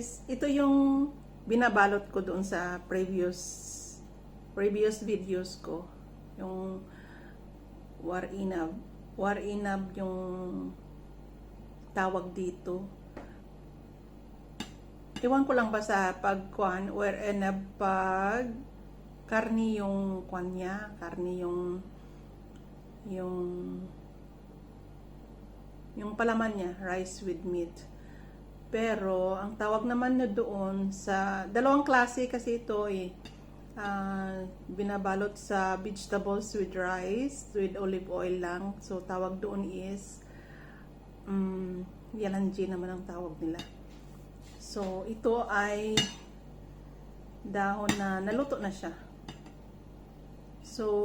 guys, ito yung binabalot ko doon sa previous videos ko. Yung warinab. Warinab yung tawag dito. Iwan ko lang ba sa pagkuan, warinab pag karni yung kuan niya, karni yung palaman niya, rice with meat. Pero ang tawag naman na doon sa dalawang klase kasi ito binabalot sa vegetables with rice with olive oil lang. So tawag doon is yalanji naman ang tawag nila. So ito ay dahon na naluto na siya. So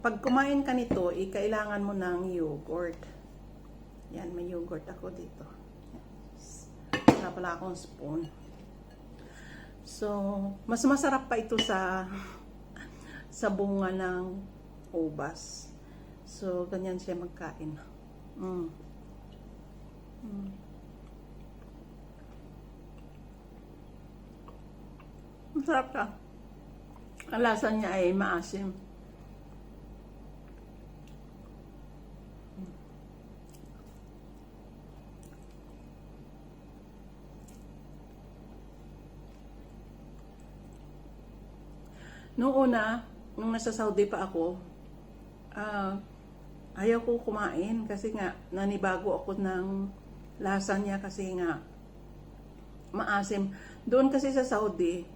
pag kumain ka nito, kailangan mo ng yogurt. Yan, may yogurt ako dito. Wala pala akong spoon. So, mas masarap pa ito sa bunga ng ubas. So, ganyan siya magkain. Masarap ka. Ang lasa niya ay maasim. Noong una, nung nasa Saudi pa ako, ayaw ko kumain kasi nga nanibago ako ng lasa niya kasi nga maasim. Doon kasi sa Saudi,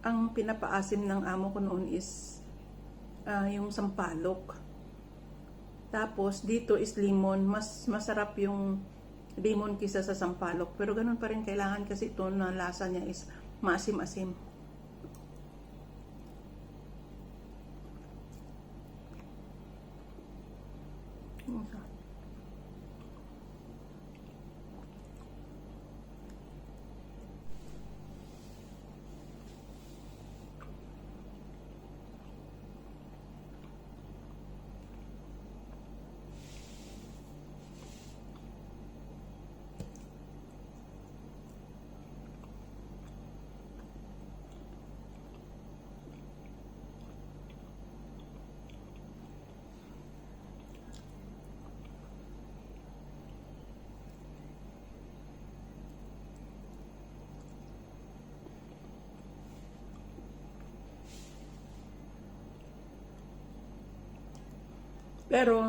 ang pinapaasim ng amo ko noon is yung sampalok. Tapos dito is limon. Mas masarap yung limon kisa sa sampalok. Pero ganun pa rin kailangan kasi ito na lasa niya is maasim-asim. Pero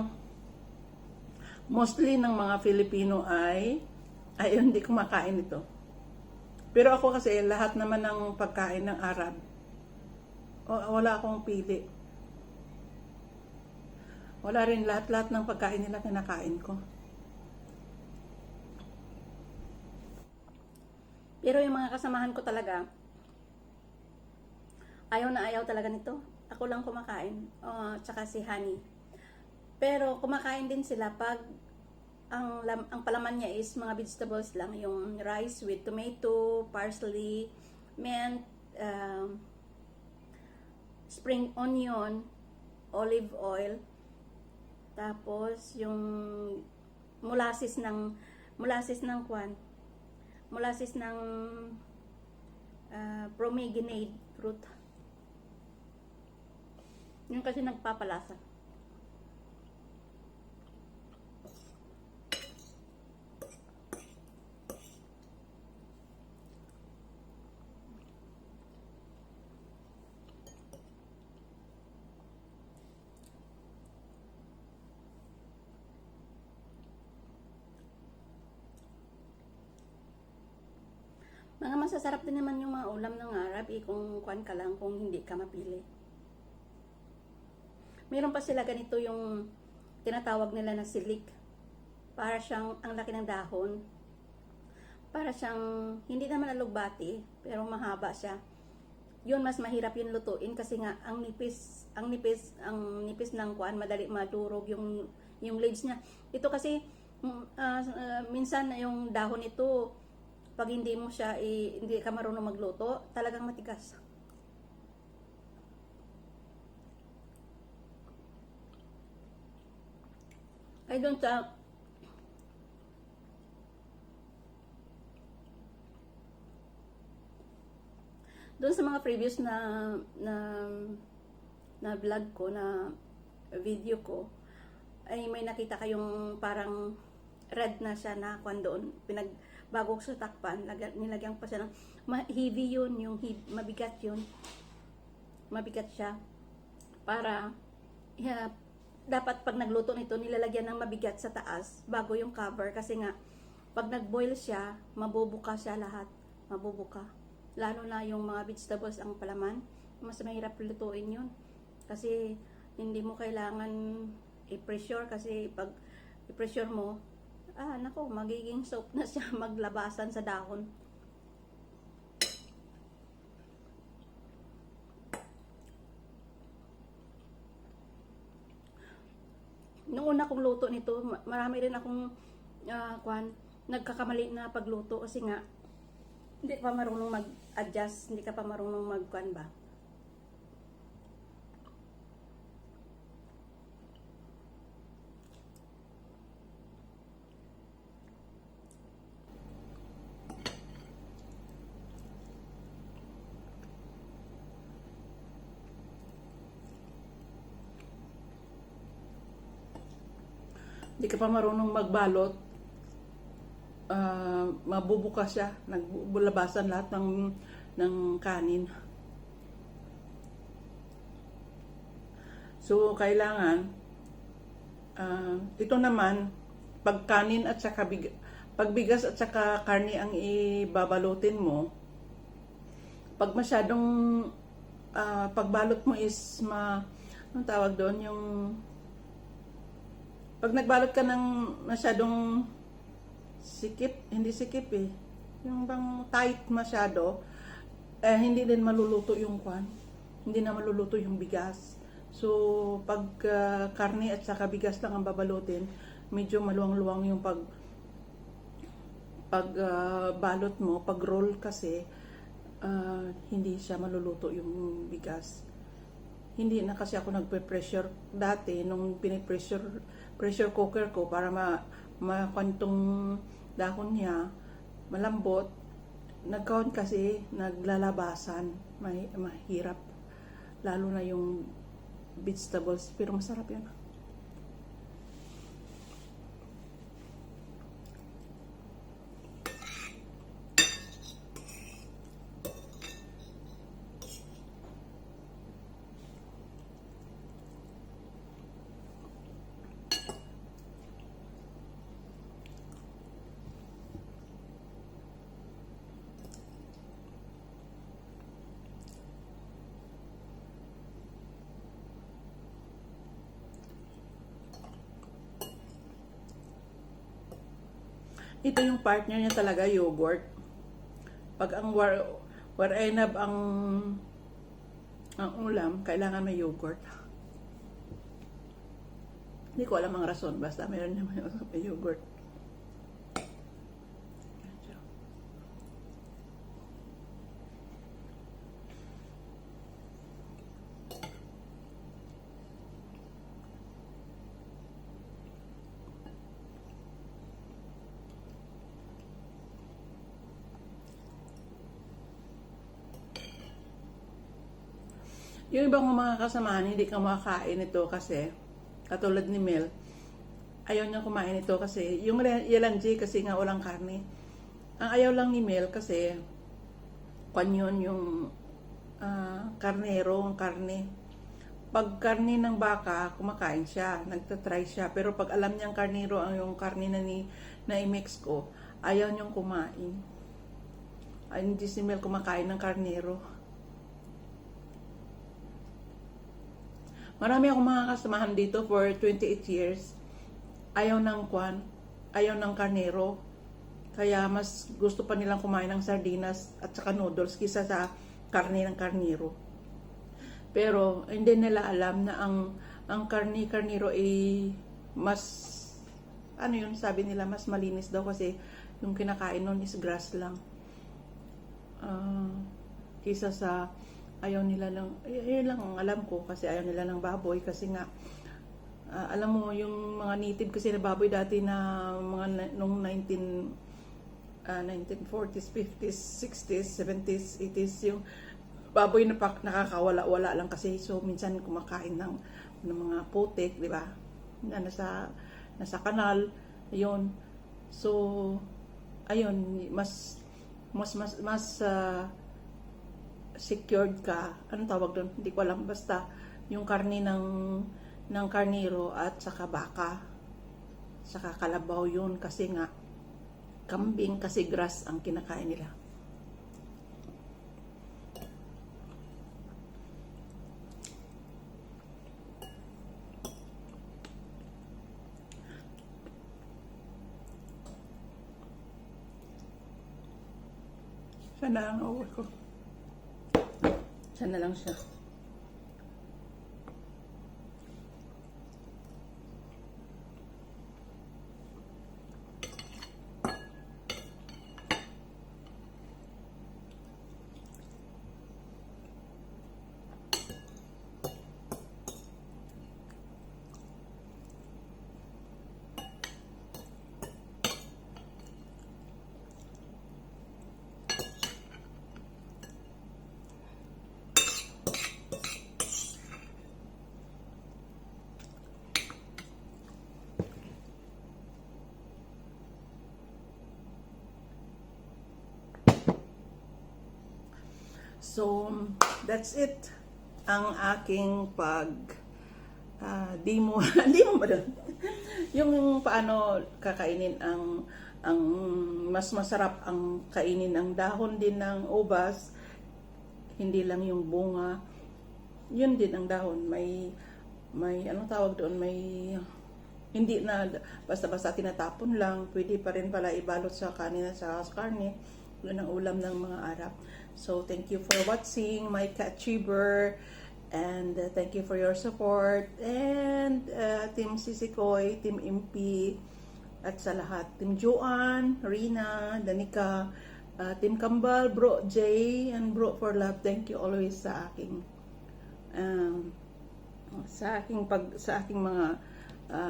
mostly ng mga Filipino ay hindi kumakain ito. Pero ako kasi lahat naman ng pagkain ng Arab, wala akong pili. Wala rin lahat ng pagkain nila kinakain ko. Pero yung mga kasamahan ko talaga, ayaw na ayaw talaga nito. Ako lang kumakain. Tsaka si Honey. Pero kumakain din sila pag ang palaman niya is mga vegetables lang, yung rice with tomato, parsley, mint, spring onion, olive oil, tapos yung molasses ng pomegranate fruit. Yun kasi nagpapalasa. Mga masasarap din naman yung mga ulam ng Arab kung kuan ka lang, kung hindi ka mapili. Meron pa sila ganito yung tinatawag nila na silik. Para siyang, ang laki ng dahon. Para siyang, hindi naman alugbati, pero mahaba siya. Yun, mas mahirap yung lutuin kasi nga, ang nipis ng kuan, madali madurog yung leaves niya. Ito kasi, minsan yung dahon ito, pag hindi mo siya, hindi ka marunong magluto, talagang matigas. Ay doon sa doon sa mga previous na na vlog ko, na video ko, ay may nakita kayong parang red na siya na kwan doon, bago ko sa takpan, nilagyan pa siya ng heavy yun, mabigat yun. Mabigat siya. Para, dapat pag nagluto nito, nilalagyan ng mabigat sa taas, bago yung cover. Kasi nga, pag nag-boil siya, mabubuka siya lahat. Mabubuka. Lalo na yung mga vegetables ang palaman, mas mahirap lutuin yun. Kasi, hindi mo kailangan i-pressure, kasi pag i-pressure mo, nako, magiging soap na siya, maglabasan sa dahon. Noong una kong luto nito, marami rin akong nagkakamali na pagluto kasi nga hindi ka pa marunong mag-adjust, hindi ka pa marunong mag-kwan ba. Hindi ka pa marunong magbalot, mabubukas siya, nagbulabasan lahat ng kanin. So, kailangan, ito naman, pag kanin at saka pag bigas at saka karne ang ibabalutin mo, pag masyadong, pagbalot mo is, anong tawag doon, yung, pag nagbalot ka ng masyadong sikip, hindi sikip eh, yung bang tight masyado, hindi din maluluto yung kwan, hindi na maluluto yung bigas. So, pag karne at saka bigas lang ang babalutin, medyo maluwang-luwang yung balot mo, pag roll kasi, hindi siya maluluto yung bigas. Hindi na kasi ako nagpe-pressure dati nung pressure cooker ko para makwantong dahon niya malambot. Nagkaon kasi naglalabasan, mahirap lalo na yung vegetables, pero masarap yan. Ito yung partner niya talaga, yogurt. Pag ang warenab ang ulam, kailangan may yogurt. Hindi ko alam ang rason, basta meron niya may yogurt. Yung ibang mga kasamahan, hindi ka makakain ito kasi, katulad ni Mel, ayaw niya kumain ito kasi, yung Yelanji kasi nga walang karne. Ang ayaw lang ni Mel kasi, kanyon yung karnero, ang karne. Pag karne ng baka, kumakain siya, nagtatry siya. Pero pag alam niyang karnero ang yung karne na i-mix ko, ayaw niyang kumain. Hindi si Mel kumakain ng karnero. Marami akong mga kasamahan dito for 28 years. Ayaw ng ayaw ng karnero. Kaya mas gusto pa nilang kumain ng sardinas at saka noodles kisa sa karne ng karnero. Pero hindi nila alam na ang karnero ay mas, sabi nila, mas malinis daw kasi yung kinakain nun is grass lang. Kisa sa ayaw nila yun lang ang alam ko, kasi ayaw nila ng baboy kasi nga alam mo yung mga native kasi na baboy dati na mga nung 1940s, 50s, 60s, 70s, 80s, yung baboy na nakakawala-wala lang kasi. So, minsan kumakain ng mga putik, di ba? Na nasa kanal, ayun. So, ayun, mas secured ka. Anong tawag doon? Hindi ko alam. Basta, yung karne ng karnero at saka baka. Saka kalabaw yun kasi nga, kambing kasi grass ang kinakain nila. Sana lang uwi ko. Sana lang siya. So, that's it. Ang aking demo, demo ba doon? Yung paano kakainin ang mas masarap ang kainin ang dahon din ng ubas, hindi lang yung bunga. Yun din ang dahon, may anong tawag doon, may hindi na basta-basta tinatapon lang, pwede pa rin pala ibalot sa kanin at sa karne. Yun ang ulam ng mga Arab. So, thank you for watching my Catchiber. And thank you for your support. And Team Sisikoy, Team MP, at sa lahat. Team Joanne, Rina, Danica, Team Kambal, Bro Jay, and Bro for Love. Thank you always sa aking mga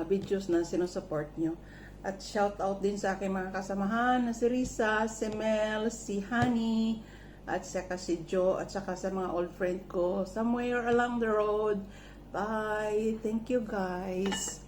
videos na sinusupport nyo. At shout out din sa aking mga kasamahan na si Risa, si Mel, si Honey, at saka si Joe, at saka sa mga old friend ko somewhere along the road. Bye! Thank you guys!